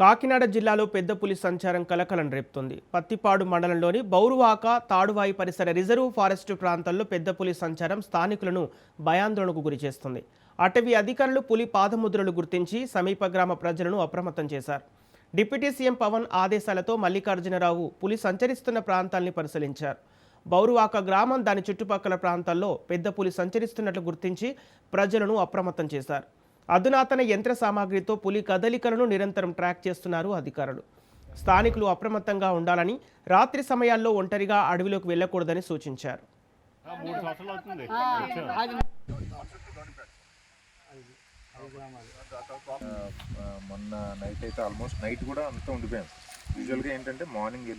కాకినాడ జిల్లాలో పెద్ద పులి సంచారం కలకలం రేపుతోంది. పత్తిపాడు మండలంలోని బౌరువాక, తాడువాయి పరిసర రిజర్వ్ ఫారెస్టు ప్రాంతాల్లో పెద్ద పులి సంచారం స్థానికులను భయాందోళనకు గురిచేస్తుంది. అటవీ అధికారులు పులి పాదముద్రలు గుర్తించి సమీప గ్రామ ప్రజలను అప్రమత్తం చేశారు. డిప్యూటీ సీఎం పవన్ ఆదేశాలతో మల్లికార్జునరావు పులి సంచరిస్తున్న ప్రాంతాల్ని పరిశీలించారు. బౌరువాక గ్రామం, దాని చుట్టుపక్కల ప్రాంతాల్లో పెద్ద పులి సంచరిస్తున్నట్లు గుర్తించి ప్రజలను అప్రమత్తం చేశారు. అధునాతన యంత్ర సామాగ్రితో పులి కదలికలను నిరంతరం ట్రాక్ చేస్తున్నారు అధికారులు. స్థానికులు అప్రమత్తంగా ఉండాలని, రాత్రి సమయాల్లో ఒంటరిగా అడవిలోకి వెళ్లకూడదని సూచించారు. మొన్న నైట్ అయితే ఆల్మోస్ట్ నైట్ కూడా అంతా ఉండిపోయాం. యూజువల్గా ఏంటంటే మార్నింగ్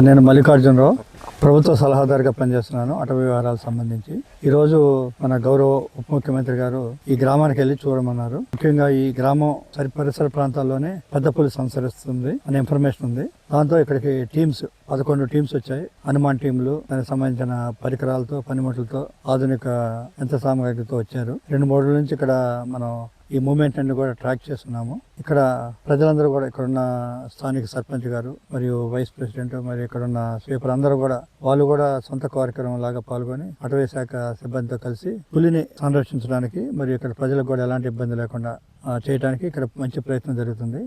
నేను మల్లికార్జునరావు, ప్రభుత్వ సలహాదారుగా పనిచేస్తున్నాను అటవీ వ్యవహారాలకు సంబంధించి. ఈరోజు మన గౌరవ ఉప ముఖ్యమంత్రి గారు ఈ గ్రామానికి వెళ్ళి చూడమన్నారు. ముఖ్యంగా ఈ గ్రామం పరిసర ప్రాంతాల్లోనే పెద్ద పులి సంచరిస్తుంది అనే ఇన్ఫర్మేషన్ ఉంది. దాంతో ఇక్కడికి 11 టీమ్స్ వచ్చాయి. హనుమాన్ టీంలు, దానికి సంబంధించిన పరికరాలతో, పనిముట్లతో, ఆధునిక యంత్ర సామాగ్రితో వచ్చారు. 2-3 రోజుల నుంచి ఇక్కడ మనం ఈ మూమెంట్ అన్ని కూడా ట్రాక్ చేస్తున్నాము. ఇక్కడ ప్రజలందరూ కూడా, ఇక్కడున్న స్థానిక సర్పంచ్ గారు మరియు వైస్ ప్రెసిడెంట్, మరి ఇక్కడున్న స్వీపర్ అందరూ కూడా వాళ్ళు కూడా సొంత కార్యక్రమం లాగా పాల్గొని అటవీ శాఖ సిబ్బందితో కలిసి పులిని సంరక్షించడానికి మరియు ఇక్కడ ప్రజలకు కూడా ఎలాంటి ఇబ్బంది లేకుండా చేయడానికి ఇక్కడ మంచి ప్రయత్నం జరుగుతుంది.